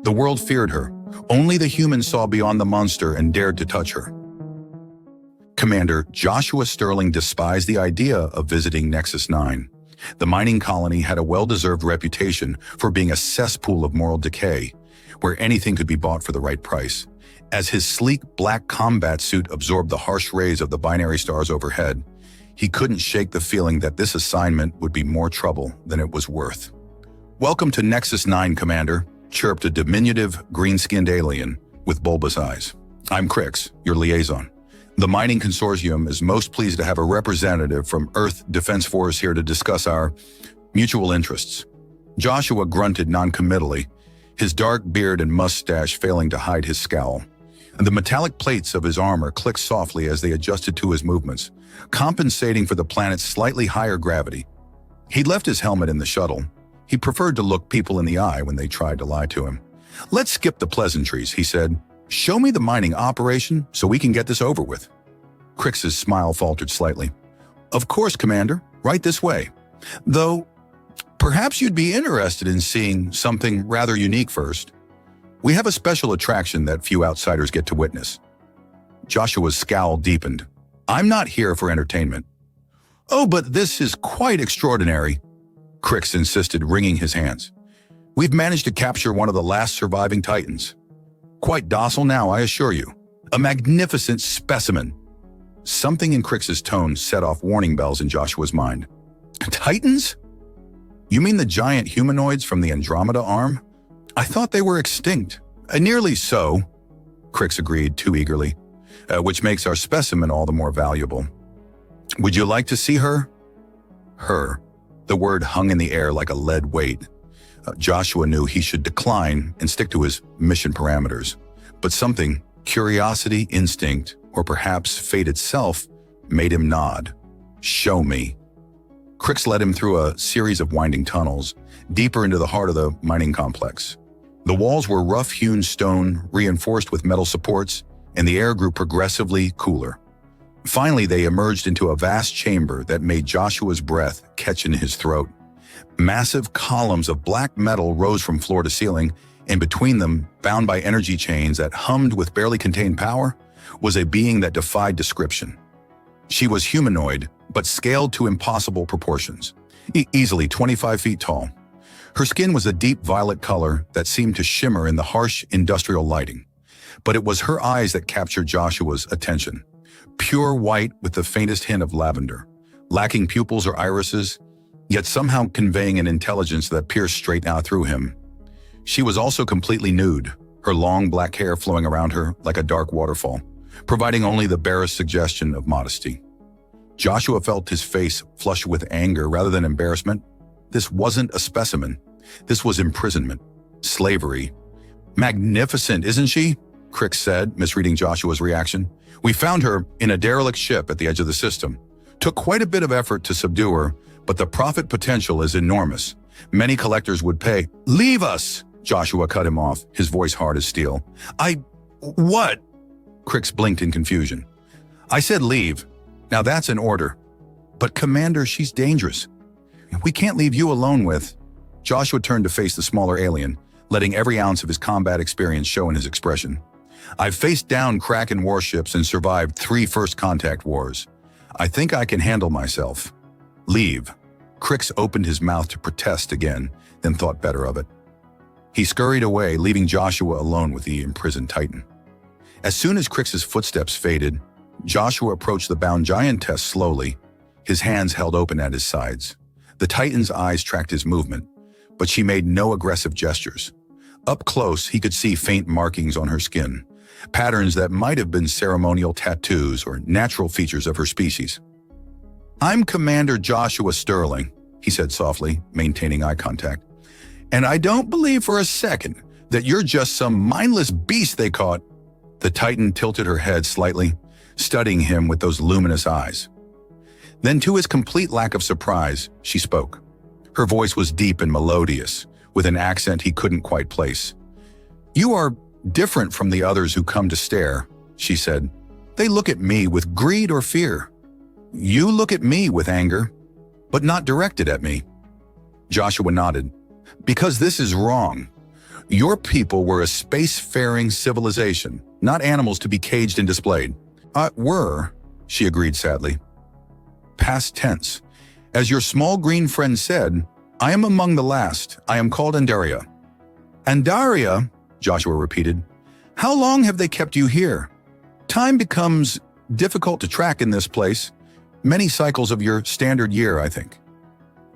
The world feared her. Only the humans saw beyond the monster and dared to touch her. Commander Joshua Sterling despised the idea of visiting Nexus 9. The mining colony had a well-deserved reputation for being a cesspool of moral decay, where anything could be bought for the right price. As his sleek black combat suit absorbed the harsh rays of the binary stars overhead, he couldn't shake the feeling that this assignment would be more trouble than it was worth. "Welcome to Nexus 9, Commander," chirped a diminutive, green-skinned alien with bulbous eyes. "I'm Crix, your liaison. The mining consortium is most pleased to have a representative from Earth Defense Force here to discuss our mutual interests." Joshua grunted noncommittally, his dark beard and mustache failing to hide his scowl. The metallic plates of his armor clicked softly as they adjusted to his movements, compensating for the planet's slightly higher gravity. He'd left his helmet in the shuttle. He preferred to look people in the eye when they tried to lie to him. "Let's skip the pleasantries," he said. "Show me the mining operation so we can get this over with." Crix's smile faltered slightly. "Of course, Commander. Right this way. Though, perhaps you'd be interested in seeing something rather unique first. We have a special attraction that few outsiders get to witness." Joshua's scowl deepened. "I'm not here for entertainment." "Oh, but this is quite extraordinary," Crix insisted, wringing his hands. "We've managed to capture one of the last surviving Titans. Quite docile now, I assure you. A magnificent specimen." Something in Crix's tone set off warning bells in Joshua's mind. "Titans? You mean the giant humanoids from the Andromeda arm? I thought they were extinct." "Nearly so," Crix agreed too eagerly, "which makes our specimen all the more valuable. Would you like to see her?" Her. The word hung in the air like a lead weight. Joshua knew he should decline and stick to his mission parameters. But something, curiosity, instinct, or perhaps fate itself, made him nod. "Show me." Crix led him through a series of winding tunnels, deeper into the heart of the mining complex. The walls were rough-hewn stone, reinforced with metal supports, and the air grew progressively cooler. Finally, they emerged into a vast chamber that made Joshua's breath catch in his throat. Massive columns of black metal rose from floor to ceiling, and between them, bound by energy chains that hummed with barely contained power, was a being that defied description. She was humanoid, but scaled to impossible proportions, easily 25 feet tall. Her skin was a deep violet color that seemed to shimmer in the harsh industrial lighting. But it was her eyes that captured Joshua's attention. Pure white with the faintest hint of lavender, lacking pupils or irises, yet somehow conveying an intelligence that pierced straight out through him. She was also completely nude, her long black hair flowing around her like a dark waterfall, providing only the barest suggestion of modesty. Joshua felt his face flush with anger rather than embarrassment. This wasn't a specimen. This was imprisonment, slavery. "Magnificent, isn't she?" Crix said, misreading Joshua's reaction. "We found her in a derelict ship at the edge of the system. Took quite a bit of effort to subdue her, but the profit potential is enormous. Many collectors would pay." "Leave us!" Joshua cut him off, his voice hard as steel. What?" Crix blinked in confusion. "I said leave. Now that's an order." "But Commander, she's dangerous. We can't leave you alone with..." Joshua turned to face the smaller alien, letting every ounce of his combat experience show in his expression. "I've faced down Kraken warships and survived 3 first contact wars. I think I can handle myself. Leave." Crix opened his mouth to protest again, then thought better of it. He scurried away, leaving Joshua alone with the imprisoned Titan. As soon as Crix's footsteps faded, Joshua approached the bound giantess slowly, his hands held open at his sides. The Titan's eyes tracked his movement, but she made no aggressive gestures. Up close, he could see faint markings on her skin, patterns that might have been ceremonial tattoos or natural features of her species. "I'm Commander Joshua Sterling," he said softly, maintaining eye contact. "And I don't believe for a second that you're just some mindless beast they caught." The Titan tilted her head slightly, studying him with those luminous eyes. Then, to his complete lack of surprise, she spoke. Her voice was deep and melodious, with an accent he couldn't quite place. "You are different from the others who come to stare," she said. "They look at me with greed or fear. You look at me with anger, but not directed at me." Joshua nodded. "Because this is wrong. Your people were a spacefaring civilization, not animals to be caged and displayed. Were, she agreed sadly. Past tense. As your small green friend said, I am among the last. I am called Andaria. Andaria, Joshua repeated. How long have they kept you here? Time becomes difficult to track in this place. Many cycles of your standard year, I think.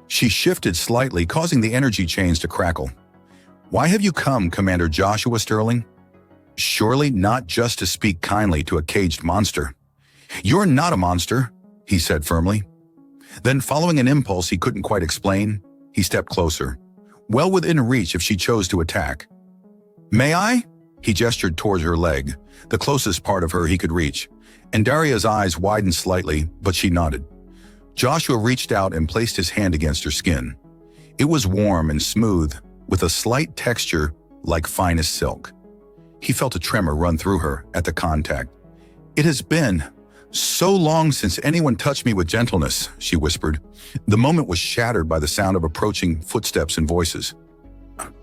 She shifted slightly, causing the energy chains to crackle. Why have you come, Commander Joshua Sterling? Surely not just to speak kindly to a caged monster. You're not a monster, he said firmly. Then, following an impulse he couldn't quite explain, he stepped closer, well within reach if she chose to attack. May I? He gestured towards her leg, the closest part of her he could reach, and Daria's eyes widened slightly, but she nodded. Joshua reached out and placed his hand against her skin. It was warm and smooth, with a slight texture like finest silk. He felt a tremor run through her at the contact. It has been so long since anyone touched me with gentleness, she whispered. The moment was shattered by the sound of approaching footsteps and voices.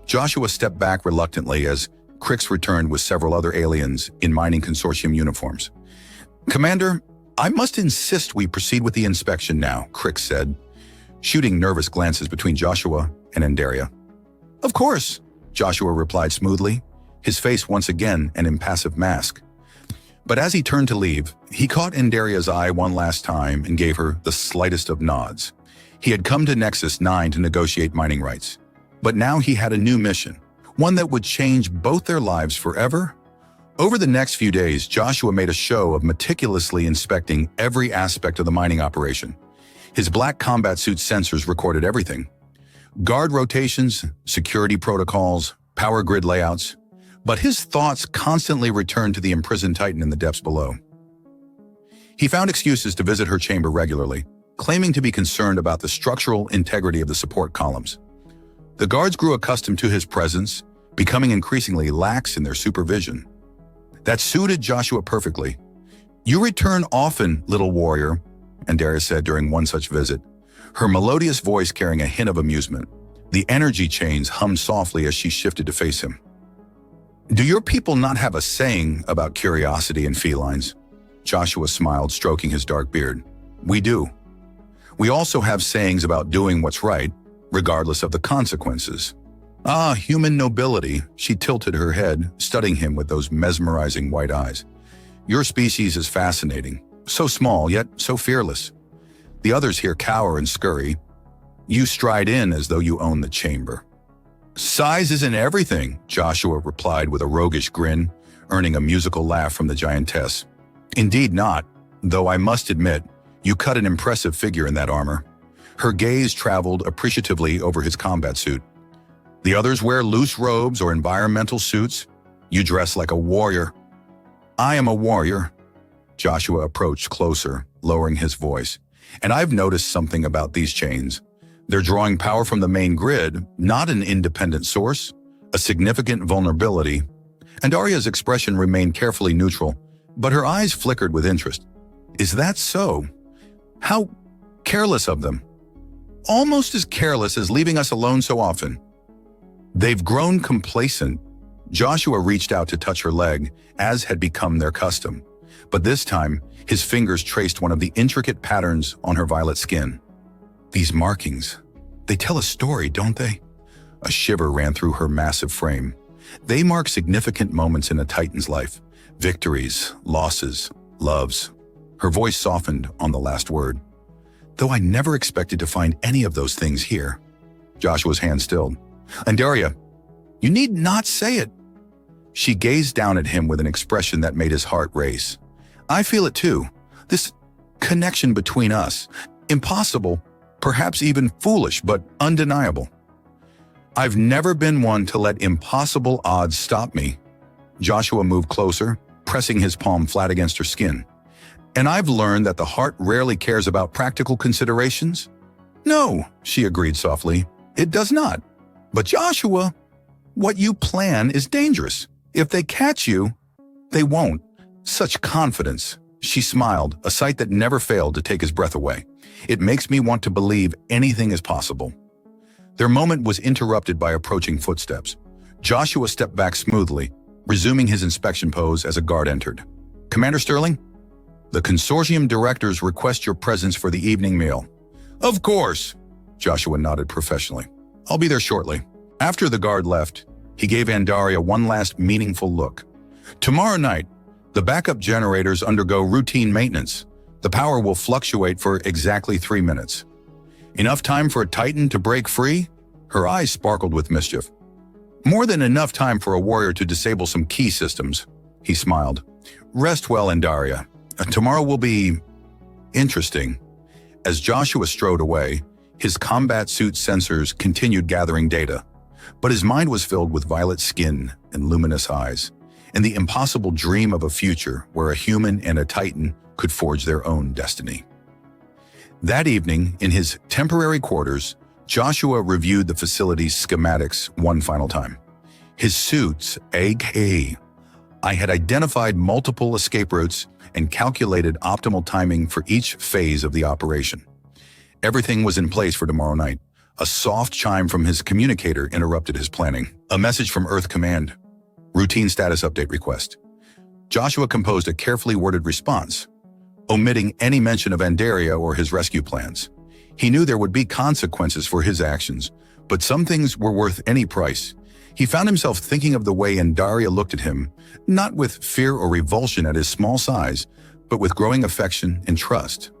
Joshua stepped back reluctantly as Crix returned with several other aliens in mining consortium uniforms. Commander, I must insist we proceed with the inspection now, Crix said, shooting nervous glances between Joshua and Andaria. Of course, Joshua replied smoothly, his face once again an impassive mask. But as he turned to leave, he caught Andaria's eye one last time and gave her the slightest of nods. He had come to Nexus 9 to negotiate mining rights. But now he had a new mission, one that would change both their lives forever. Over the next few days, Joshua made a show of meticulously inspecting every aspect of the mining operation. His black combat suit sensors recorded everything. Guard rotations, security protocols, power grid layouts. But his thoughts constantly returned to the imprisoned Titan in the depths below. He found excuses to visit her chamber regularly, claiming to be concerned about the structural integrity of the support columns. The guards grew accustomed to his presence, becoming increasingly lax in their supervision. That suited Joshua perfectly. You return often, little warrior, Andaria said during one such visit, her melodious voice carrying a hint of amusement. The energy chains hummed softly as she shifted to face him. Do your people not have a saying about curiosity and felines? Joshua smiled, stroking his dark beard. We do. We also have sayings about doing what's right, regardless of the consequences. Ah, human nobility, she tilted her head, studying him with those mesmerizing white eyes. Your species is fascinating, so small yet so fearless. The others here cower and scurry. You stride in as though you own the chamber. Size isn't everything, Joshua replied with a roguish grin, earning a musical laugh from the giantess. Indeed not, though I must admit, you cut an impressive figure in that armor. Her gaze traveled appreciatively over his combat suit. The others wear loose robes or environmental suits. You dress like a warrior. I am a warrior. Joshua approached closer, lowering his voice. And I've noticed something about these chains. They're drawing power from the main grid, not an independent source, a significant vulnerability. Andaria's expression remained carefully neutral, but her eyes flickered with interest. Is that so? How careless of them. Almost as careless as leaving us alone so often. They've grown complacent. Joshua reached out to touch her leg, as had become their custom. But this time, his fingers traced one of the intricate patterns on her violet skin. These markings, they tell a story, don't they? A shiver ran through her massive frame. They mark significant moments in a Titan's life. Victories, losses, loves. Her voice softened on the last word. Though I never expected to find any of those things here. Joshua's hand stilled. Andaria, you need not say it. She gazed down at him with an expression that made his heart race. I feel it too. This connection between us. Impossible, perhaps even foolish, but undeniable. I've never been one to let impossible odds stop me. Joshua moved closer, pressing his palm flat against her skin. And I've learned that the heart rarely cares about practical considerations. No, she agreed softly, it does not. But Joshua, what you plan is dangerous. If they catch you, they won't. Such confidence. She smiled, a sight that never failed to take his breath away. It makes me want to believe anything is possible. Their moment was interrupted by approaching footsteps. Joshua stepped back smoothly, resuming his inspection pose as a guard entered. "Commander Sterling, the consortium directors request your presence for the evening meal." "Of course," Joshua nodded professionally. "I'll be there shortly." After the guard left, he gave Andaria one last meaningful look. "Tomorrow night, the backup generators undergo routine maintenance. The power will fluctuate for exactly 3 minutes. Enough time for a Titan to break free?" Her eyes sparkled with mischief. "More than enough time for a warrior to disable some key systems," he smiled. "Rest well, Andaria. Tomorrow will be interesting." As Joshua strode away, his combat suit sensors continued gathering data, but his mind was filled with violet skin and luminous eyes, and the impossible dream of a future where a human and a Titan could forge their own destiny. That evening, in his temporary quarters, Joshua reviewed the facility's schematics one final time. His suits, aka, I had identified multiple escape routes and calculated optimal timing for each phase of the operation. Everything was in place for tomorrow night. A soft chime from his communicator interrupted his planning. A message from Earth Command. Routine status update request. Joshua composed a carefully worded response, omitting any mention of Andaria or his rescue plans. He knew there would be consequences for his actions, but some things were worth any price. He found himself thinking of the way Andaria looked at him, not with fear or revulsion at his small size, but with growing affection and trust.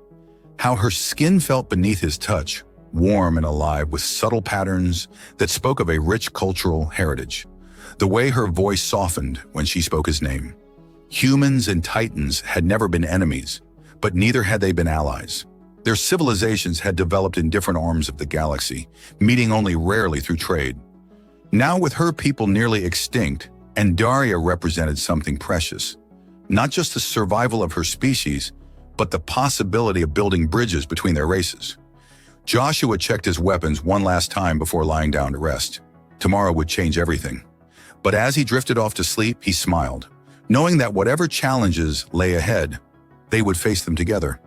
How her skin felt beneath his touch, warm and alive with subtle patterns that spoke of a rich cultural heritage. The way her voice softened when she spoke his name. Humans and Titans had never been enemies, but neither had they been allies. Their civilizations had developed in different arms of the galaxy, meeting only rarely through trade. Now, with her people nearly extinct, Andaria represented something precious. Not just the survival of her species, but the possibility of building bridges between their races. Joshua checked his weapons one last time before lying down to rest. Tomorrow would change everything. But as he drifted off to sleep, he smiled, knowing that whatever challenges lay ahead, they would face them together.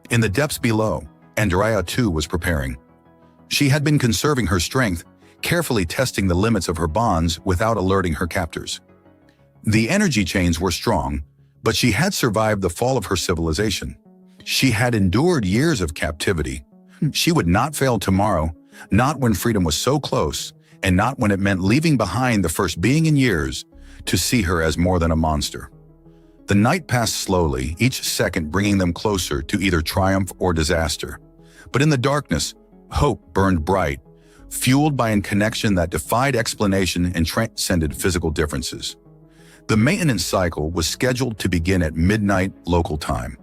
In the depths below, Andaria too was preparing. She had been conserving her strength, carefully testing the limits of her bonds without alerting her captors. The energy chains were strong, but she had survived the fall of her civilization. She had endured years of captivity. She would not fail tomorrow, not when freedom was so close, and not when it meant leaving behind the first being in years to see her as more than a monster. The night passed slowly, each second bringing them closer to either triumph or disaster. But in the darkness, hope burned bright, fueled by a connection that defied explanation and transcended physical differences. The maintenance cycle was scheduled to begin at midnight local time.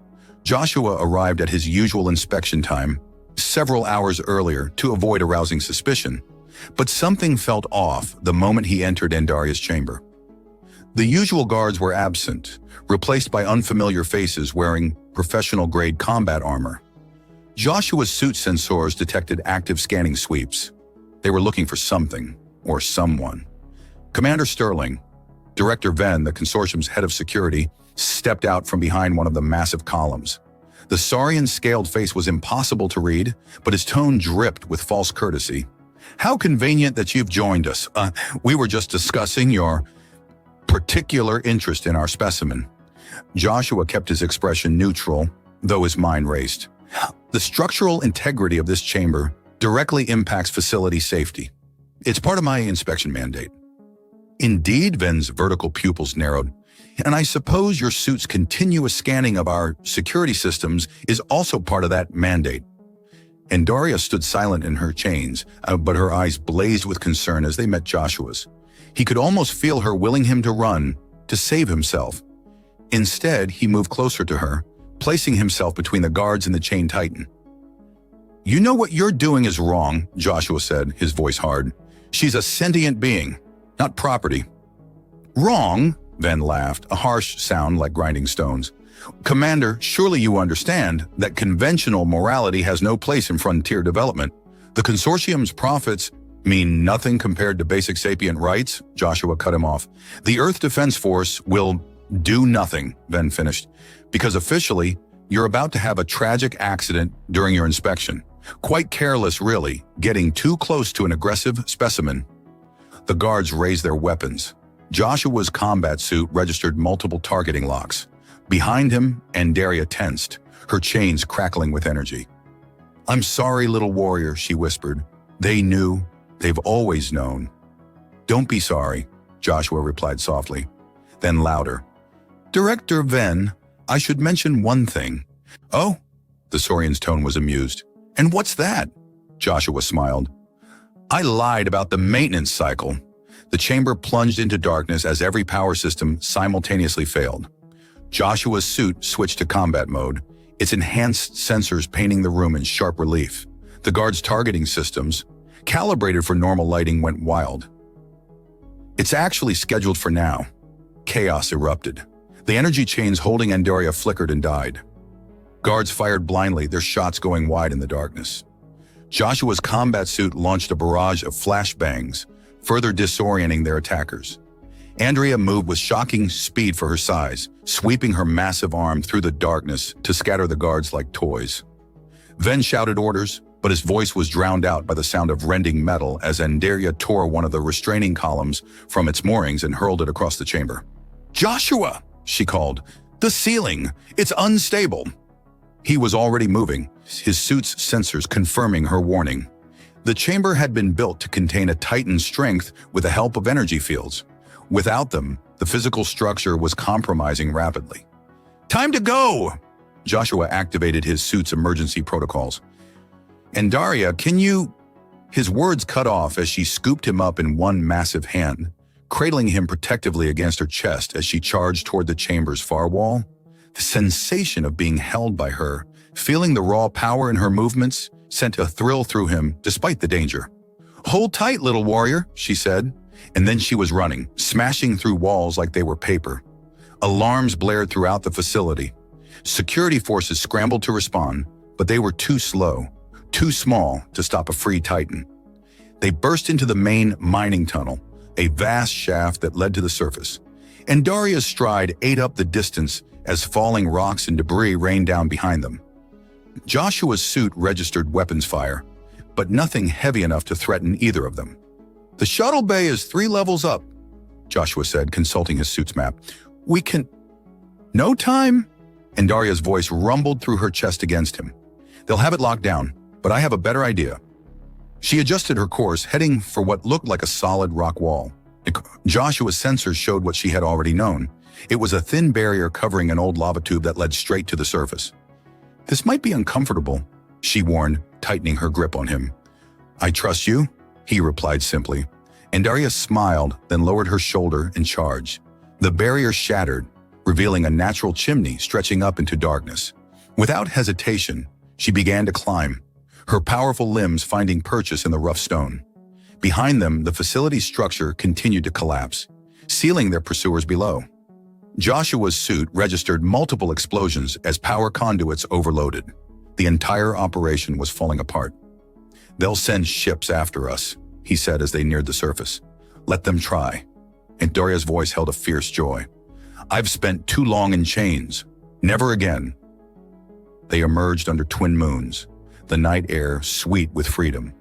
Joshua arrived at his usual inspection time, several hours earlier to avoid arousing suspicion, but something felt off the moment he entered Andaria's chamber. The usual guards were absent, replaced by unfamiliar faces wearing professional-grade combat armor. Joshua's suit sensors detected active scanning sweeps. They were looking for something, or someone. Commander Sterling, Director Venn, the consortium's head of security, stepped out from behind one of the massive columns. The saurian scaled face was impossible to read, but his tone dripped with false courtesy. "How convenient that you've joined us. We were just discussing your particular interest in our specimen." Joshua kept his expression neutral, though his mind raced. "The structural integrity of this chamber directly impacts facility safety. It's part of my inspection mandate." "Indeed," Venn's vertical pupils narrowed. "And I suppose your suit's continuous scanning of our security systems is also part of that mandate." Andaria stood silent in her chains, but her eyes blazed with concern as they met Joshua's. He could almost feel her willing him to run, to save himself. Instead, he moved closer to her, placing himself between the guards and the chained Titan. "You know what you're doing is wrong," Joshua said, his voice hard. "She's a sentient being, not property." "Wrong?" Venn laughed, a harsh sound like grinding stones. "Commander, surely you understand that conventional morality has no place in frontier development. The consortium's profits mean nothing compared to basic sapient rights," Joshua cut him off. "The Earth Defense Force will do nothing," Venn finished, "because officially, you're about to have a tragic accident during your inspection. Quite careless, really, getting too close to an aggressive specimen." The guards raised their weapons. Joshua's combat suit registered multiple targeting locks. Behind him, Andaria tensed, her chains crackling with energy. "I'm sorry, little warrior," she whispered. "They knew. They've always known." "Don't be sorry," Joshua replied softly. Then louder. "Director Ven, I should mention one thing." "Oh?" The Saurian's tone was amused. "And what's that?" Joshua smiled. "I lied about the maintenance cycle." The chamber plunged into darkness as every power system simultaneously failed. Joshua's suit switched to combat mode, its enhanced sensors painting the room in sharp relief. The guards' targeting systems, calibrated for normal lighting, went wild. "It's actually scheduled for now." Chaos erupted. The energy chains holding Andaria flickered and died. Guards fired blindly, their shots going wide in the darkness. Joshua's combat suit launched a barrage of flashbangs, further disorienting their attackers. Andrea moved with shocking speed for her size, sweeping her massive arm through the darkness to scatter the guards like toys. Ven shouted orders, but his voice was drowned out by the sound of rending metal as Andaria tore one of the restraining columns from its moorings and hurled it across the chamber. "Joshua!" she called. "The ceiling! It's unstable!" He was already moving, his suit's sensors confirming her warning. The chamber had been built to contain a Titan's strength with the help of energy fields. Without them, the physical structure was compromising rapidly. "Time to go!" Joshua activated his suit's emergency protocols. "Andaria, can you—" His words cut off as she scooped him up in one massive hand, cradling him protectively against her chest as she charged toward the chamber's far wall. The sensation of being held by her, feeling the raw power in her movements, sent a thrill through him despite the danger. "Hold tight, little warrior," she said, and then she was running, smashing through walls like they were paper. Alarms blared throughout the facility. Security forces scrambled to respond, but they were too slow, too small to stop a free Titan. They burst into the main mining tunnel, a vast shaft that led to the surface. Andaria's stride ate up the distance as falling rocks and debris rained down behind them. Joshua's suit registered weapons fire, but nothing heavy enough to threaten either of them. "The shuttle bay is 3 levels up," Joshua said, consulting his suit's map. "We can—" "No time!" Andaria's voice rumbled through her chest against him. "They'll have it locked down, but I have a better idea." She adjusted her course, heading for what looked like a solid rock wall. Joshua's sensors showed what she had already known. It was a thin barrier covering an old lava tube that led straight to the surface. "This might be uncomfortable," she warned, tightening her grip on him. "I trust you," he replied simply. Andaria smiled, then lowered her shoulder and charged. The barrier shattered, revealing a natural chimney stretching up into darkness. Without hesitation, she began to climb, her powerful limbs finding purchase in the rough stone. Behind them, the facility's structure continued to collapse, sealing their pursuers below. Joshua's suit registered multiple explosions as power conduits overloaded. The entire operation was falling apart. "They'll send ships after us," he said as they neared the surface. "Let them try." Andaria's voice held a fierce joy. "I've spent too long in chains. Never again." They emerged under twin moons, the night air sweet with freedom.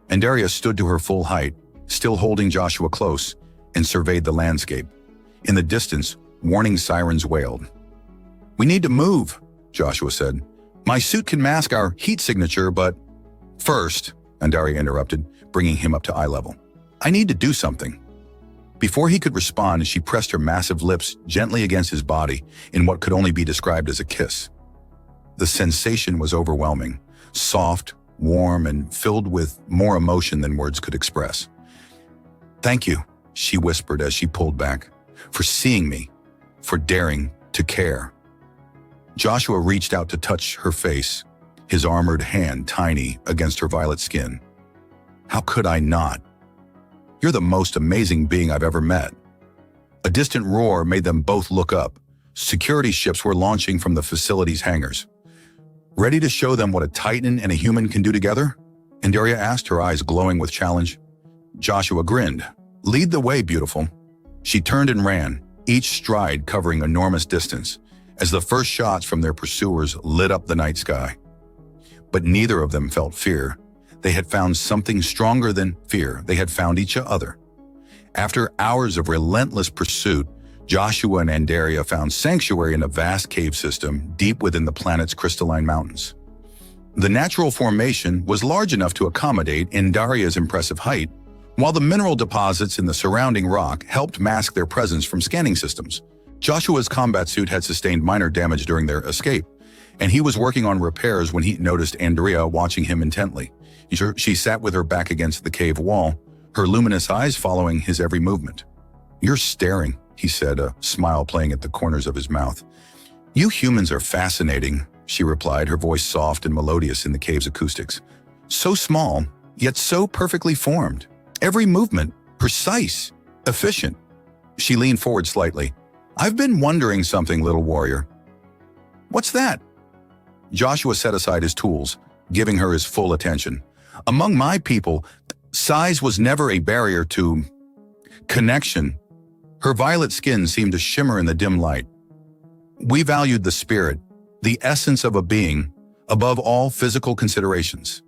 Andaria stood to her full height, still holding Joshua close, and surveyed the landscape. In the distance, warning sirens wailed. "We need to move," Joshua said. "My suit can mask our heat signature, but—" "First," Andaria interrupted, bringing him up to eye level. "I need to do something." Before he could respond, she pressed her massive lips gently against his body in what could only be described as a kiss. The sensation was overwhelming, soft, warm, and filled with more emotion than words could express. "Thank you," she whispered as she pulled back, "for seeing me, for daring to care." Joshua reached out to touch her face, his armored hand tiny against her violet skin. "How could I not? You're the most amazing being I've ever met." A distant roar made them both look up. Security ships were launching from the facility's hangars. "Ready to show them what a Titan and a human can do together?" Andaria asked, her eyes glowing with challenge. Joshua grinned. "Lead the way, beautiful." She turned and ran, each stride covering enormous distance, as the first shots from their pursuers lit up the night sky. But neither of them felt fear. They had found something stronger than fear. They had found each other. After hours of relentless pursuit, Joshua and Andrea found sanctuary in a vast cave system deep within the planet's crystalline mountains. The natural formation was large enough to accommodate Andaria's impressive height, while the mineral deposits in the surrounding rock helped mask their presence from scanning systems. Joshua's combat suit had sustained minor damage during their escape, and he was working on repairs when he noticed Andrea watching him intently. She sat with her back against the cave wall, her luminous eyes following his every movement. "You're staring," he said, a smile playing at the corners of his mouth. "You humans are fascinating," she replied, her voice soft and melodious in the cave's acoustics. "So small, yet so perfectly formed. Every movement, precise, efficient." She leaned forward slightly. "I've been wondering something, little warrior." "What's that?" Joshua set aside his tools, giving her his full attention. "Among my people, size was never a barrier to connection." Her violet skin seemed to shimmer in the dim light. "We valued the spirit, the essence of a being, above all physical considerations."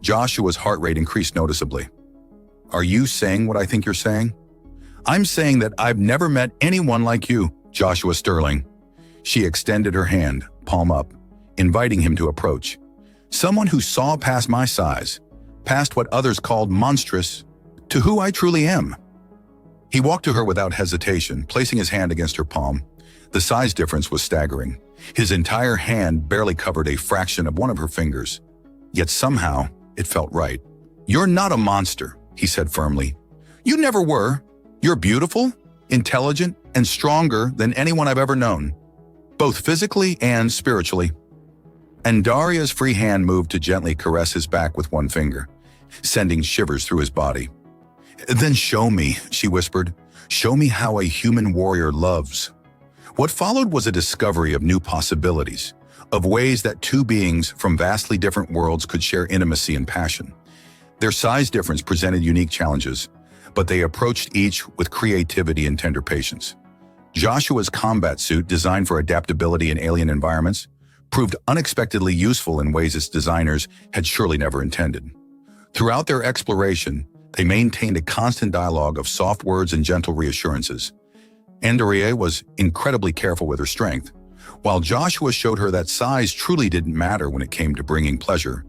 Joshua's heart rate increased noticeably. "Are you saying what I think you're saying?" "I'm saying that I've never met anyone like you, Joshua Sterling." She extended her hand, palm up, inviting him to approach. "Someone who saw past my size, past what others called monstrous, to who I truly am." He walked to her without hesitation, placing his hand against her palm. The size difference was staggering. His entire hand barely covered a fraction of one of her fingers. Yet somehow, it felt right. "You're not a monster," he said firmly. "You never were. You're beautiful, intelligent, and stronger than anyone I've ever known, both physically and spiritually." Andaria's free hand moved to gently caress his back with one finger, sending shivers through his body. "Then show me," she whispered. "Show me how a human warrior loves." What followed was a discovery of new possibilities, of ways that two beings from vastly different worlds could share intimacy and passion. Their size difference presented unique challenges, but they approached each with creativity and tender patience. Joshua's combat suit, designed for adaptability in alien environments, proved unexpectedly useful in ways its designers had surely never intended. Throughout their exploration, they maintained a constant dialogue of soft words and gentle reassurances. Andrea was incredibly careful with her strength, while Joshua showed her that size truly didn't matter when it came to bringing pleasure.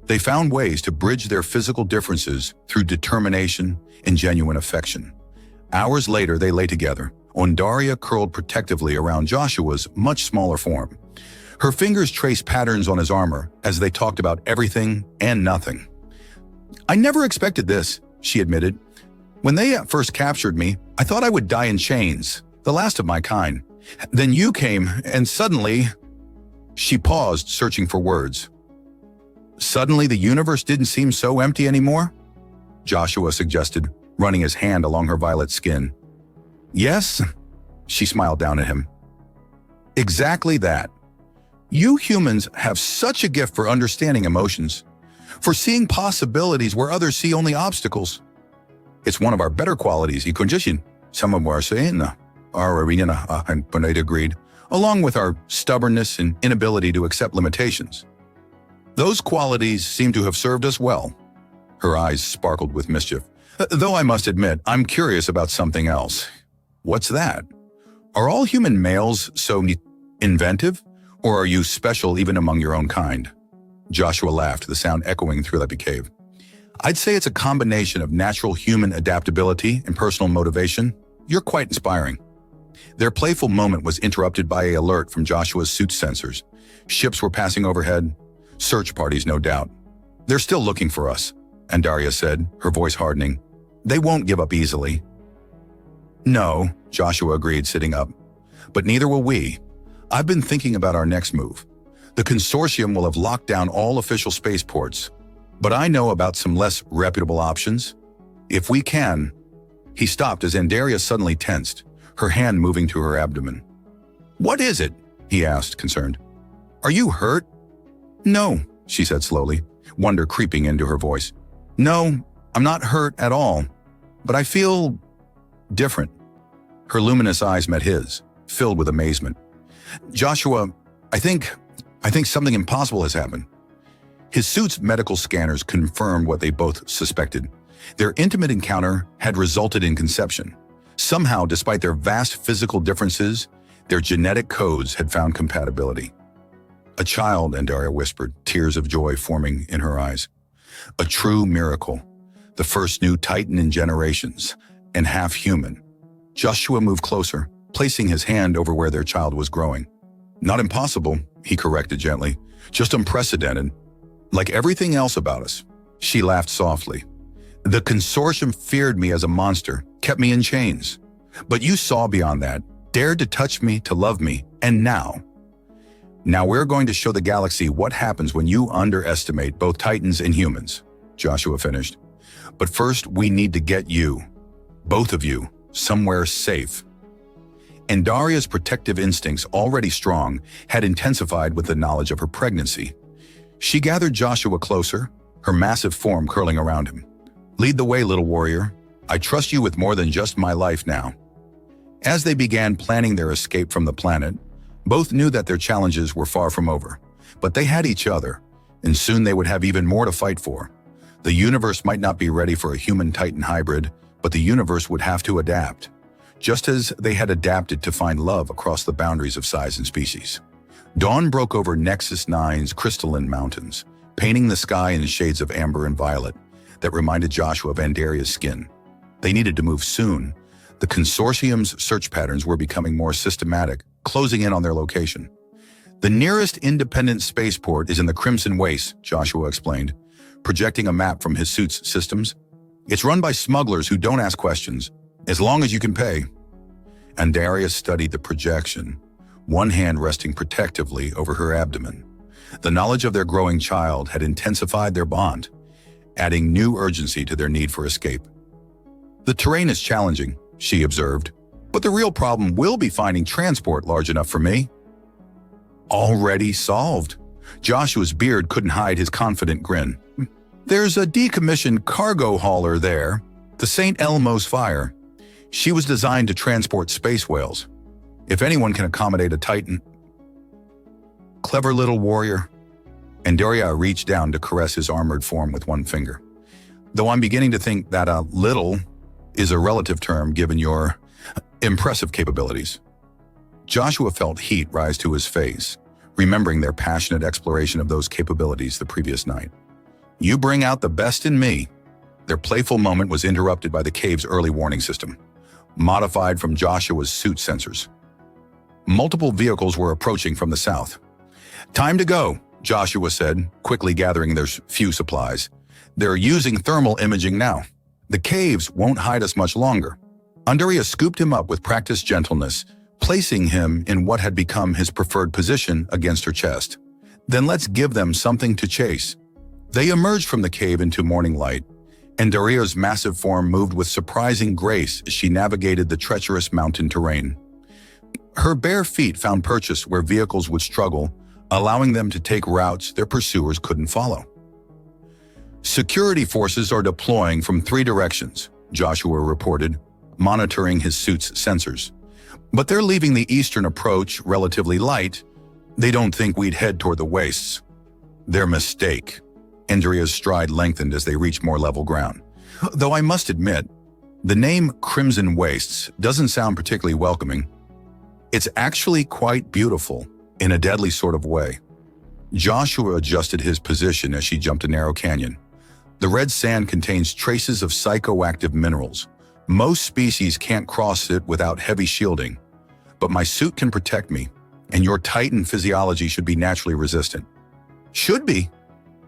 They found ways to bridge their physical differences through determination and genuine affection. Hours later, they lay together, Andrea curled protectively around Joshua's much smaller form. Her fingers traced patterns on his armor as they talked about everything and nothing. "I never expected this," she admitted. "When they first captured me, I thought I would die in chains, the last of my kind. Then you came, and suddenly—" She paused, searching for words. "Suddenly the universe didn't seem so empty anymore?" Joshua suggested, running his hand along her violet skin. "Yes," she smiled down at him. "Exactly that. You humans have such a gift for understanding emotions, for seeing possibilities where others see only obstacles. It's one of our better qualities, some of our saying, and Bonet agreed, along with our stubbornness and inability to accept limitations. Those qualities seem to have served us well." Her eyes sparkled with mischief. "Though I must admit, I'm curious about something else." "What's that? Are all human males so inventive? Or are you special even among your own kind?" Joshua laughed, the sound echoing through the cave. "I'd say it's a combination of natural human adaptability and personal motivation. You're quite inspiring." Their playful moment was interrupted by an alert from Joshua's suit sensors. Ships were passing overhead. Search parties, no doubt. "They're still looking for us," Andrea said, her voice hardening. "They won't give up easily." "No," Joshua agreed, sitting up. "But neither will we. I've been thinking about our next move. The consortium will have locked down all official spaceports, but I know about some less reputable options. If we can—" He stopped as Andrea suddenly tensed, her hand moving to her abdomen. "What is it?" he asked, concerned. "Are you hurt?" "No," she said slowly, wonder creeping into her voice. "No, I'm not hurt at all, but I feel different." Her luminous eyes met his, filled with amazement. "Joshua, I think something impossible has happened." His suit's medical scanners confirmed what they both suspected. Their intimate encounter had resulted in conception. Somehow, despite their vast physical differences, their genetic codes had found compatibility. "A child," Andaria whispered, tears of joy forming in her eyes. "A true miracle. The first new Titan in generations, and half human." Joshua moved closer, placing his hand over where their child was growing. "Not impossible," he corrected gently, "just unprecedented. Like everything else about us." She laughed softly. "The consortium feared me as a monster, kept me in chains. But you saw beyond that, dared to touch me, to love me, and now we're going to show the galaxy what happens when you underestimate both Titans and humans," Joshua finished. "But first, we need to get you, both of you, somewhere safe." Andaria's protective instincts, already strong, had intensified with the knowledge of her pregnancy. She gathered Joshua closer, her massive form curling around him. "Lead the way, little warrior. I trust you with more than just my life now." As they began planning their escape from the planet, both knew that their challenges were far from over. But they had each other, and soon they would have even more to fight for. The universe might not be ready for a human-Titan hybrid, but the universe would have to adapt, just as they had adapted to find love across the boundaries of size and species. Dawn broke over Nexus 9's crystalline mountains, painting the sky in shades of amber and violet that reminded Joshua of Andaria's skin. They needed to move soon. The consortium's search patterns were becoming more systematic, closing in on their location. "The nearest independent spaceport is in the Crimson Wastes," Joshua explained, projecting a map from his suit's systems. "It's run by smugglers who don't ask questions, as long as you can pay." Andaria studied the projection, one hand resting protectively over her abdomen. The knowledge of their growing child had intensified their bond, adding new urgency to their need for escape. "The terrain is challenging," she observed, "but the real problem will be finding transport large enough for me." "Already solved." Joshua's beard couldn't hide his confident grin. "There's a decommissioned cargo hauler there, the St. Elmo's Fire. She was designed to transport space whales. If anyone can accommodate a Titan..." "Clever little warrior." Andaria reached down to caress his armored form with one finger. "Though I'm beginning to think that a little is a relative term given your impressive capabilities." Joshua felt heat rise to his face, remembering their passionate exploration of those capabilities the previous night. "You bring out the best in me." Their playful moment was interrupted by the cave's early warning system, modified from Joshua's suit sensors. Multiple vehicles were approaching from the south. "Time to go," Joshua said, quickly gathering their few supplies. "They're using thermal imaging now. The caves won't hide us much longer." Andaria scooped him up with practiced gentleness, placing him in what had become his preferred position against her chest. "Then let's give them something to chase." They emerged from the cave into morning light, and Daria's massive form moved with surprising grace as she navigated the treacherous mountain terrain. Her bare feet found purchase where vehicles would struggle, allowing them to take routes their pursuers couldn't follow. "Security forces are deploying from 3 directions," Joshua reported, monitoring his suit's sensors. "But they're leaving the eastern approach relatively light. They don't think we'd head toward the wastes." "Their mistake." Andaria's stride lengthened as they reached more level ground. "Though I must admit, the name Crimson Wastes doesn't sound particularly welcoming. It's actually quite beautiful, in a deadly sort of way." Joshua adjusted his position as she jumped a narrow canyon. "The red sand contains traces of psychoactive minerals. Most species can't cross it without heavy shielding. But my suit can protect me, and your Titan physiology should be naturally resistant." "Should be?"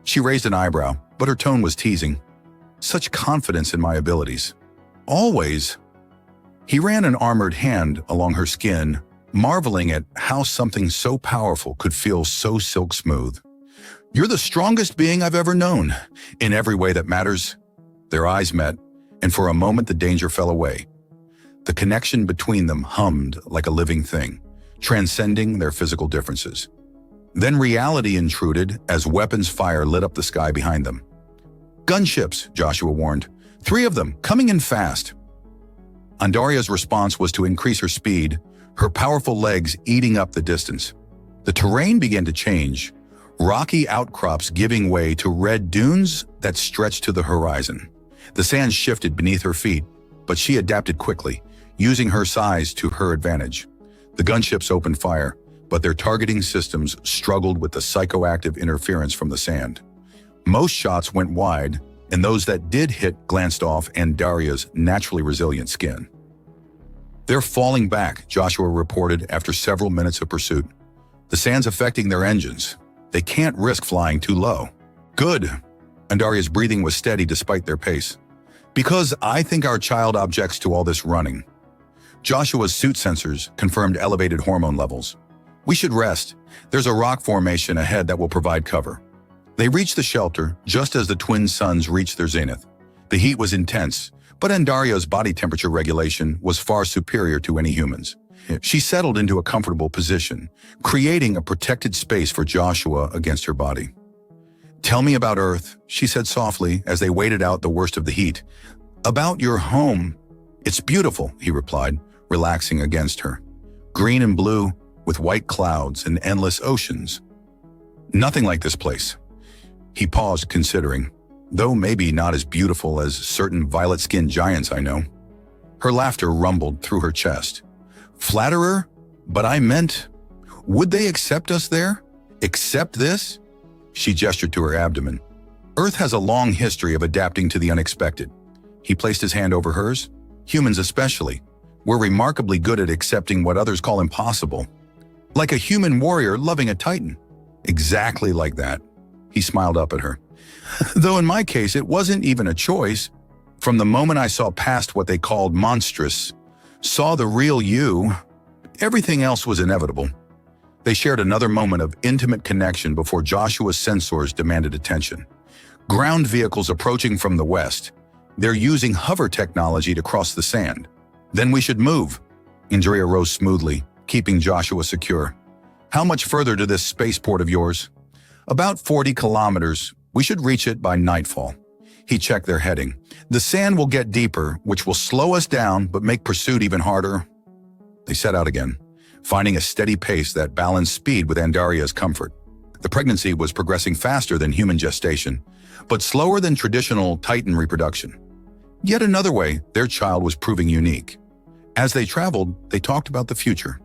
She raised an eyebrow, but her tone was teasing. "Such confidence in my abilities." "Always." He ran an armored hand along her skin, marveling at how something so powerful could feel so silk smooth. "You're the strongest being I've ever known, in every way that matters." Their eyes met, and for a moment the danger fell away. The connection between them hummed like a living thing, transcending their physical differences. Then reality intruded as weapons fire lit up the sky behind them. "Gunships," Joshua warned. 3 of them, coming in fast." Andaria's response was to increase her speed, her powerful legs eating up the distance. The terrain began to change, rocky outcrops giving way to red dunes that stretched to the horizon. The sand shifted beneath her feet, but she adapted quickly, using her size to her advantage. The gunships opened fire, but their targeting systems struggled with the psychoactive interference from the sand. Most shots went wide, and those that did hit glanced off Andaria's naturally resilient skin. "They're falling back," Joshua reported after several minutes of pursuit. "The sand's affecting their engines. They can't risk flying too low." "Good." Andaria's breathing was steady despite their pace. "Because I think our child objects to all this running." Joshua's suit sensors confirmed elevated hormone levels. "We should rest. There's a rock formation ahead that will provide cover." They reached the shelter just as the twin suns reached their zenith. The heat was intense, but Andaria's body temperature regulation was far superior to any humans. She settled into a comfortable position, creating a protected space for Joshua against her body. "Tell me about Earth," she said softly as they waited out the worst of the heat. "About your home." "It's beautiful," he replied, relaxing against her. "Green and blue, with white clouds and endless oceans. Nothing like this place." He paused, considering, "Though maybe not as beautiful as certain violet-skinned giants I know." Her laughter rumbled through her chest. "Flatterer? But I meant, would they accept us there? Accept this?" She gestured to her abdomen. "Earth has a long history of adapting to the unexpected." He placed his hand over hers. "Humans especially. We're remarkably good at accepting what others call impossible. Like a human warrior loving a titan." "Exactly like that." He smiled up at her. "Though in my case, it wasn't even a choice. From the moment I saw past what they called monstrous, saw the real you, everything else was inevitable." They shared another moment of intimate connection before Joshua's sensors demanded attention. Ground vehicles approaching from the west. They're using hover technology to cross the sand. "Then we should move." Andrea rose smoothly, keeping Joshua secure. "How much further to this spaceport of yours?" "About 40 kilometers. We should reach it by nightfall." He checked their heading. "The sand will get deeper, which will slow us down but make pursuit even harder." They set out again, finding a steady pace that balanced speed with Andaria's comfort. The pregnancy was progressing faster than human gestation, but slower than traditional Titan reproduction. Yet another way, their child was proving unique. As they traveled, they talked about the future,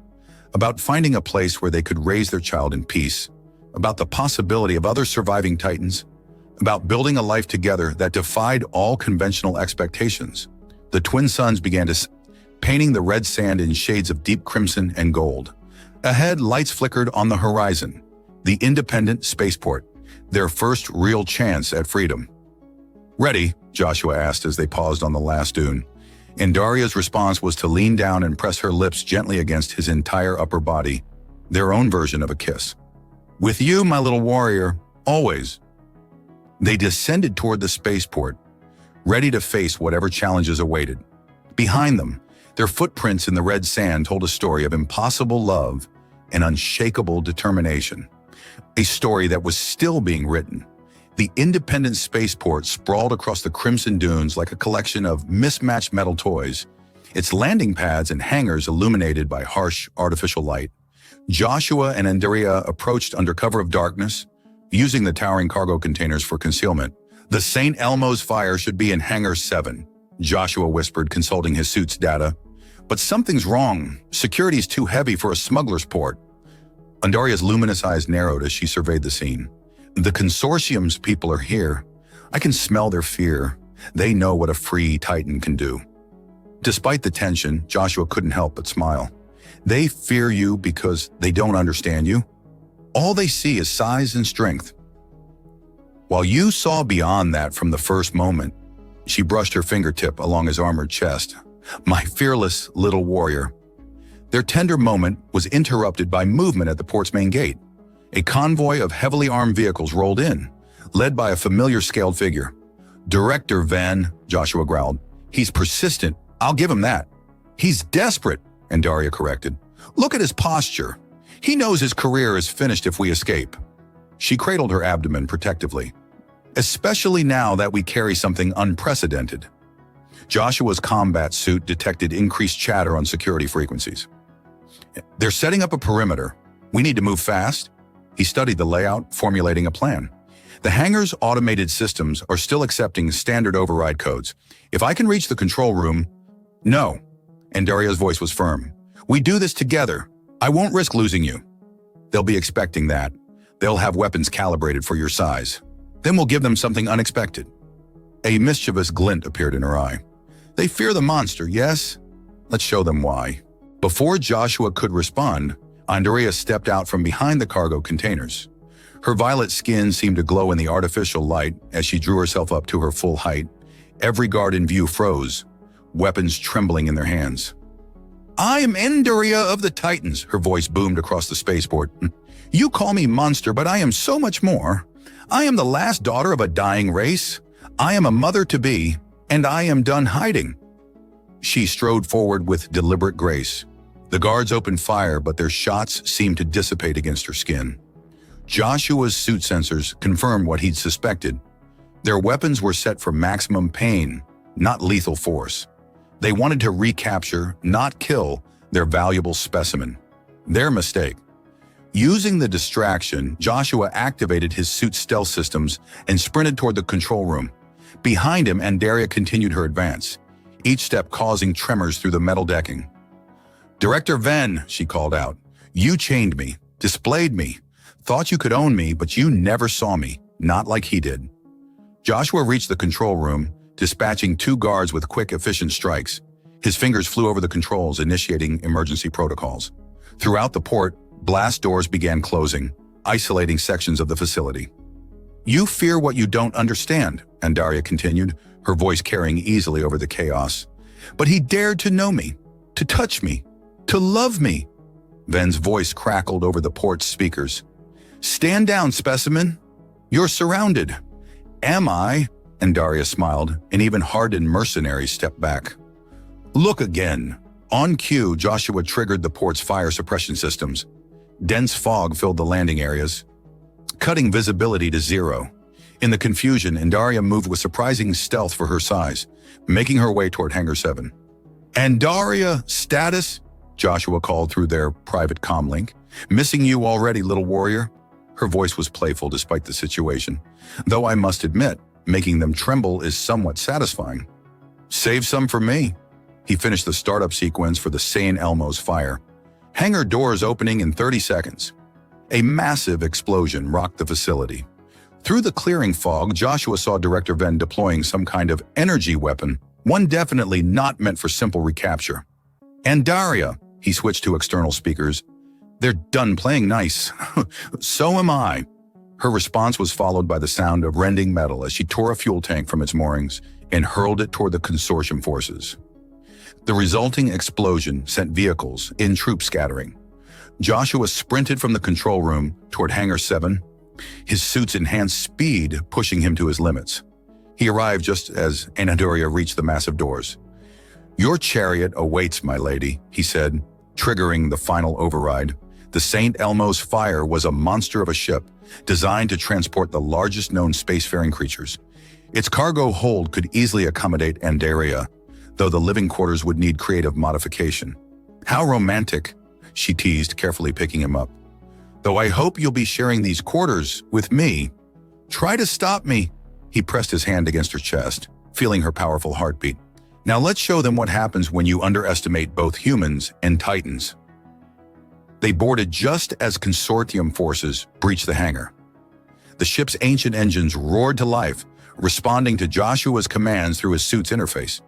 about finding a place where they could raise their child in peace, about the possibility of other surviving Titans, about building a life together that defied all conventional expectations. The twin suns began painting the red sand in shades of deep crimson and gold. Ahead, lights flickered on the horizon. The independent spaceport, their first real chance at freedom. "Ready?" Joshua asked as they paused on the last dune. Andaria's response was to lean down and press her lips gently against his entire upper body, their own version of a kiss. "With you, my little warrior, always." They descended toward the spaceport, ready to face whatever challenges awaited. Behind them, their footprints in the red sand told a story of impossible love and unshakable determination. A story that was still being written. The independent spaceport sprawled across the crimson dunes like a collection of mismatched metal toys, its landing pads and hangars illuminated by harsh artificial light. Joshua and Andrea approached under cover of darkness, using the towering cargo containers for concealment. "The St. Elmo's fire should be in Hangar 7, Joshua whispered, consulting his suit's data. "But something's wrong. Security's too heavy for a smuggler's port." Andaria's luminous eyes narrowed as she surveyed the scene. "The consortium's people are here. I can smell their fear. They know what a free Titan can do." Despite the tension, Joshua couldn't help but smile. "They fear you because they don't understand you. All they see is size and strength. While you saw beyond that from the first moment." She brushed her fingertip along his armored chest. "My fearless little warrior." Their tender moment was interrupted by movement at the port's main gate. A convoy of heavily armed vehicles rolled in, led by a familiar scaled figure. "Director Van," Joshua growled. "He's persistent, I'll give him that." "He's desperate," Andaria corrected. "Look at his posture. He knows his career is finished if we escape." She cradled her abdomen protectively. "Especially now that we carry something unprecedented." Joshua's combat suit detected increased chatter on security frequencies. "They're setting up a perimeter. We need to move fast." He studied the layout, formulating a plan. The hangar's automated systems are still accepting standard override codes. If I can reach the control room... No. And Daria's voice was firm. We do this together. I won't risk losing you. They'll be expecting that. They'll have weapons calibrated for your size. Then we'll give them something unexpected. A mischievous glint appeared in her eye. They fear the monster, yes? Let's show them why. Before Joshua could respond, Andrea stepped out from behind the cargo containers. Her violet skin seemed to glow in the artificial light as she drew herself up to her full height. Every guard in view froze, weapons trembling in their hands. I am Andrea of the Titans, her voice boomed across the spaceport. You call me monster, but I am so much more. I am the last daughter of a dying race. I am a mother-to-be, and I am done hiding. She strode forward with deliberate grace. The guards opened fire, but their shots seemed to dissipate against her skin. Joshua's suit sensors confirmed what he'd suspected. Their weapons were set for maximum pain, not lethal force. They wanted to recapture, not kill, their valuable specimen. Their mistake. Using the distraction, Joshua activated his suit's stealth systems and sprinted toward the control room. Behind him, Daria continued her advance, each step causing tremors through the metal decking. Director Venn, she called out, you chained me, displayed me, thought you could own me, but you never saw me, not like he did. Joshua reached the control room, dispatching 2 guards with quick, efficient strikes. His fingers flew over the controls, initiating emergency protocols. Throughout the port, blast doors began closing, isolating sections of the facility. You fear what you don't understand, Daria continued, her voice carrying easily over the chaos. But he dared to know me, to touch me, to love me. Venn's voice crackled over the port's speakers. Stand down, specimen. You're surrounded. Am I? Daria smiled. An even hardened mercenary stepped back. Look again. On cue, Joshua triggered the port's fire suppression systems. Dense fog filled the landing areas, cutting visibility to 0. In the confusion, Daria moved with surprising stealth for her size, making her way toward Hangar 7. Daria, status? Joshua called through their private comm link. Missing you already, little warrior? Her voice was playful despite the situation. Though I must admit, making them tremble is somewhat satisfying. Save some for me. He finished the startup sequence for the St. Elmo's fire. Hangar doors opening in 30 seconds. A massive explosion rocked the facility. Through the clearing fog, Joshua saw Director Venn deploying some kind of energy weapon, one definitely not meant for simple recapture. Daria, he switched to external speakers. They're done playing nice. So am I. Her response was followed by the sound of rending metal as she tore a fuel tank from its moorings and hurled it toward the consortium forces. The resulting explosion sent vehicles in troop scattering. Joshua sprinted from the control room toward Hangar 7, his suit's enhanced speed pushing him to his limits. He arrived just as Daria reached the massive doors. Your chariot awaits, my lady, he said, triggering the final override. The St. Elmo's fire was a monster of a ship, designed to transport the largest known spacefaring creatures. Its cargo hold could easily accommodate Daria, though the living quarters would need creative modification. How romantic, she teased, carefully picking him up. Though I hope you'll be sharing these quarters with me. Try to stop me. He pressed his hand against her chest, feeling her powerful heartbeat. Now let's show them what happens when you underestimate both humans and Titans. They boarded just as consortium forces breached the hangar. The ship's ancient engines roared to life, responding to Joshua's commands through his suit's interface.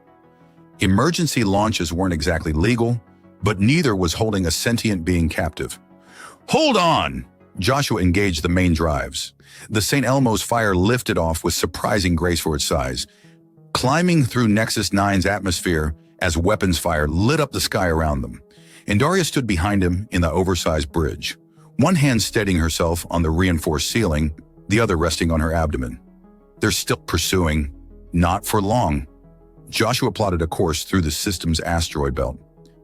Emergency launches weren't exactly legal, but neither was holding a sentient being captive. Hold on! Joshua engaged the main drives. The St. Elmo's fire lifted off with surprising grace for its size, climbing through Nexus 9's atmosphere as weapons fire lit up the sky around them. Daria stood behind him in the oversized bridge, one hand steadying herself on the reinforced ceiling, the other resting on her abdomen. They're still pursuing. Not for long. Joshua plotted a course through the system's asteroid belt.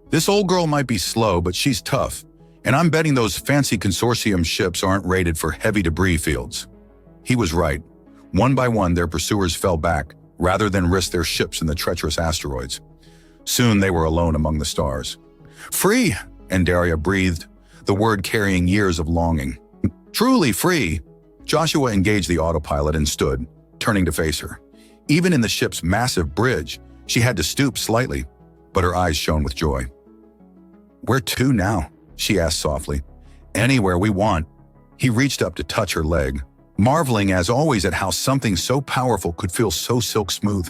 This old girl might be slow, but she's tough, and I'm betting those fancy consortium ships aren't rated for heavy debris fields. He was right. One by one, their pursuers fell back, rather than risk their ships in the treacherous asteroids. Soon they were alone among the stars. Free, Daria breathed, the word carrying years of longing. Truly free. Joshua engaged the autopilot and stood, turning to face her. Even in the ship's massive bridge, she had to stoop slightly, but her eyes shone with joy. "Where to now?" she asked softly. "Anywhere we want." He reached up to touch her leg, marveling as always at how something so powerful could feel so silk smooth.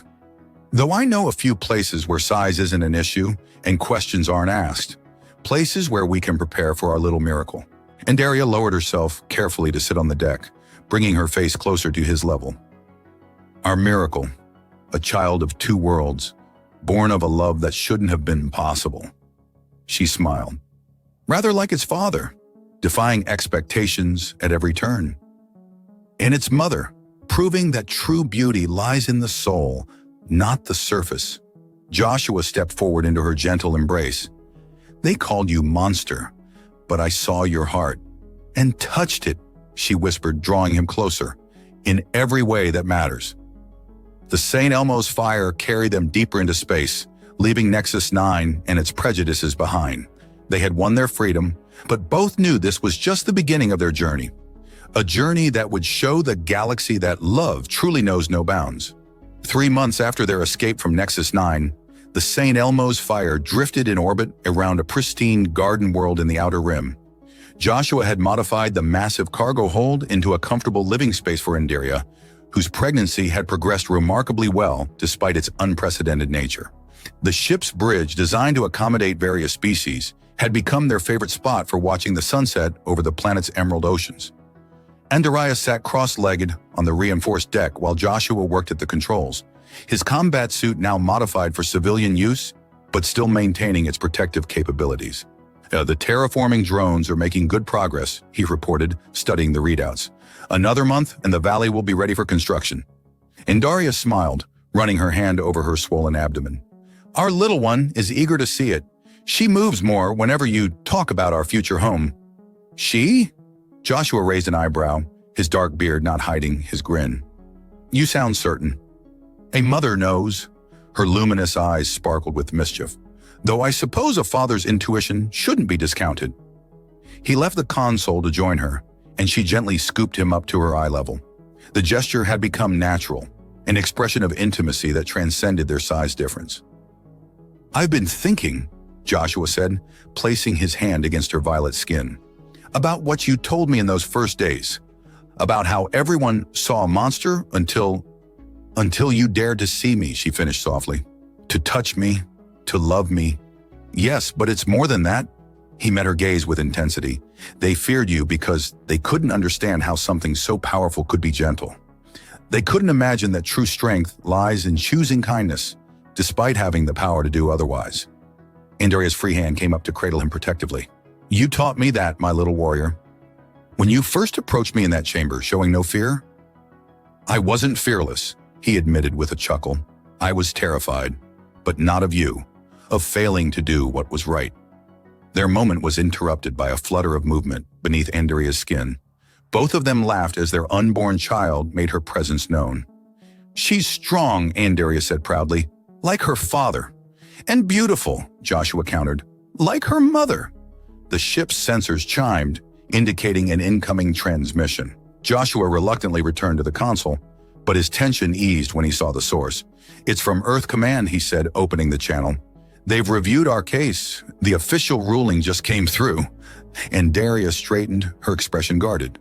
"Though I know a few places where size isn't an issue and questions aren't asked, places where we can prepare for our little miracle." And Daria lowered herself carefully to sit on the deck, bringing her face closer to his level. "Our miracle, a child of two worlds, born of a love that shouldn't have been possible." She smiled, rather like its father, defying expectations at every turn. And its mother, proving that true beauty lies in the soul, not the surface. Joshua stepped forward into her gentle embrace. "They called you monster, but I saw your heart and touched it," she whispered, drawing him closer, "in every way that matters." The St. Elmo's fire carried them deeper into space, leaving Nexus 9 and its prejudices behind. They had won their freedom, but both knew this was just the beginning of their journey. A journey that would show the galaxy that love truly knows no bounds. 3 months after their escape from Nexus 9, the St. Elmo's fire drifted in orbit around a pristine garden world in the outer rim. Joshua had modified the massive cargo hold into a comfortable living space for Indiria, whose pregnancy had progressed remarkably well despite its unprecedented nature. The ship's bridge, designed to accommodate various species, had become their favorite spot for watching the sunset over the planet's emerald oceans. Andariah sat cross-legged on the reinforced deck while Joshua worked at the controls, his combat suit now modified for civilian use, but still maintaining its protective capabilities. "The terraforming drones are making good progress," he reported, studying the readouts. "Another month and the valley will be ready for construction." Andaria smiled, running her hand over her swollen abdomen. "Our little one is eager to see it. She moves more whenever you talk about our future home." "She?" Joshua raised an eyebrow, his dark beard not hiding his grin. "You sound certain." "A mother knows." Her luminous eyes sparkled with mischief. "Though I suppose a father's intuition shouldn't be discounted." He left the console to join her, and she gently scooped him up to her eye level. The gesture had become natural, an expression of intimacy that transcended their size difference. "I've been thinking," Joshua said, placing his hand against her violet skin, "about what you told me in those first days, about how everyone saw a monster until you dared to see me," she finished softly. "To touch me, to love me." "Yes, but it's more than that." He met her gaze with intensity. "They feared you because they couldn't understand how something so powerful could be gentle. They couldn't imagine that true strength lies in choosing kindness, despite having the power to do otherwise." Andaria's free hand came up to cradle him protectively. "You taught me that, my little warrior. When you first approached me in that chamber, showing no fear." "I wasn't fearless," he admitted with a chuckle. "I was terrified, but not of you, of failing to do what was right." Their moment was interrupted by a flutter of movement beneath Andaria's skin. Both of them laughed as their unborn child made her presence known. "She's strong," Andaria said proudly, "like her father." "And beautiful," Joshua countered, "like her mother." The ship's sensors chimed, indicating an incoming transmission. Joshua reluctantly returned to the console, but his tension eased when he saw the source. "It's from Earth Command," he said, opening the channel. "They've reviewed our case. The official ruling just came through." And Daria straightened, her expression guarded.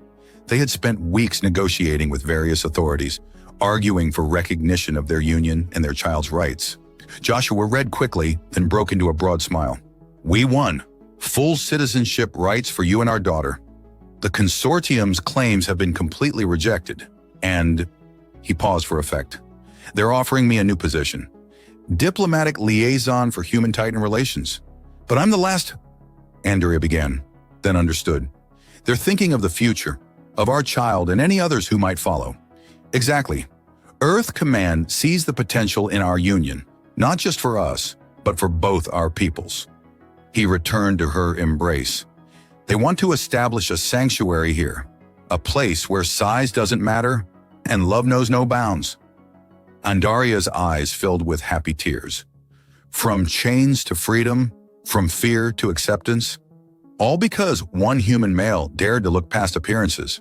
They had spent weeks negotiating with various authorities, arguing for recognition of their union and their child's rights. Joshua read quickly, then broke into a broad smile. "We won. Full citizenship rights for you and our daughter. The consortium's claims have been completely rejected, and..." He paused for effect. "They're offering me a new position. Diplomatic liaison for human-Titan relations. But I'm the last..." Andaria began, then understood. "They're thinking of the future, of our child and any others who might follow." "Exactly. Earth Command sees the potential in our union, not just for us, but for both our peoples." He returned to her embrace. "They want to establish a sanctuary here, a place where size doesn't matter and love knows no bounds." Andaria's eyes filled with happy tears. From chains to freedom, from fear to acceptance, all because one human male dared to look past appearances.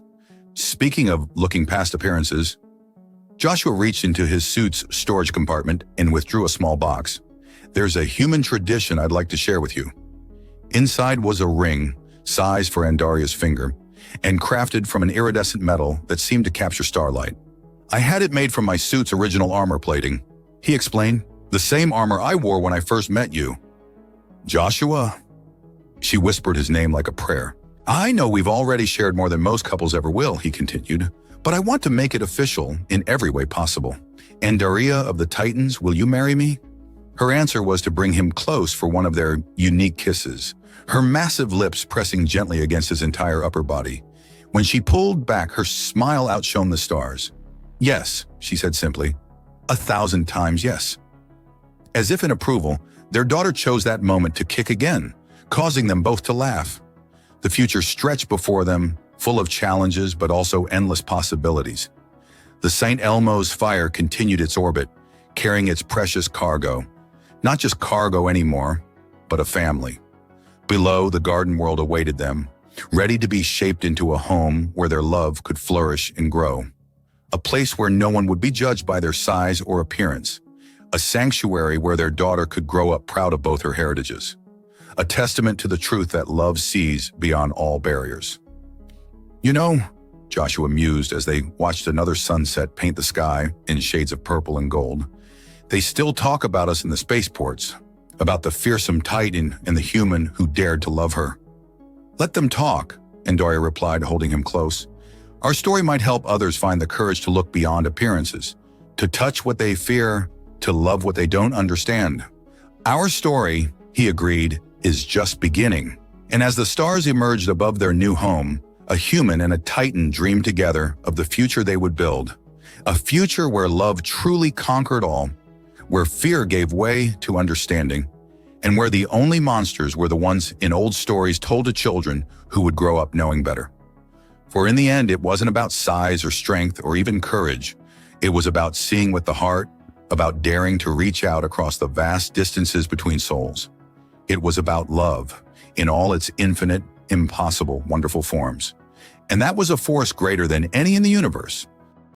Speaking of looking past appearances, Joshua reached into his suit's storage compartment and withdrew a small box. There's a human tradition I'd like to share with you. Inside was a ring, sized for Andaria's finger, and crafted from an iridescent metal that seemed to capture starlight. I had it made from my suit's original armor plating, he explained. The same armor I wore when I first met you. Joshua? She whispered his name like a prayer. I know we've already shared more than most couples ever will, he continued, but I want to make it official in every way possible. Andaria of the Titans, will you marry me? Her answer was to bring him close for one of their unique kisses, her massive lips pressing gently against his entire upper body. When she pulled back, her smile outshone the stars. Yes, she said simply. 1,000 times yes. As if in approval, their daughter chose that moment to kick again, causing them both to laugh. The future stretched before them, full of challenges but also endless possibilities. The St. Elmo's fire continued its orbit, carrying its precious cargo. Not just cargo anymore, but a family. Below, the garden world awaited them, ready to be shaped into a home where their love could flourish and grow. A place where no one would be judged by their size or appearance. A sanctuary where their daughter could grow up proud of both her heritages. A testament to the truth that love sees beyond all barriers. You know, Joshua mused as they watched another sunset paint the sky in shades of purple and gold. They still talk about us in the spaceports, about the fearsome Titan and the human who dared to love her. Let them talk, Andaria replied, holding him close. Our story might help others find the courage to look beyond appearances, to touch what they fear, to love what they don't understand. Our story, he agreed, is just beginning. And as the stars emerged above their new home, a human and a Titan dreamed together of the future they would build. A future where love truly conquered all, where fear gave way to understanding, and where the only monsters were the ones in old stories told to children who would grow up knowing better. For in the end, it wasn't about size or strength or even courage. It was about seeing with the heart, about daring to reach out across the vast distances between souls. It was about love, in all its infinite, impossible, wonderful forms. And that was a force greater than any in the universe.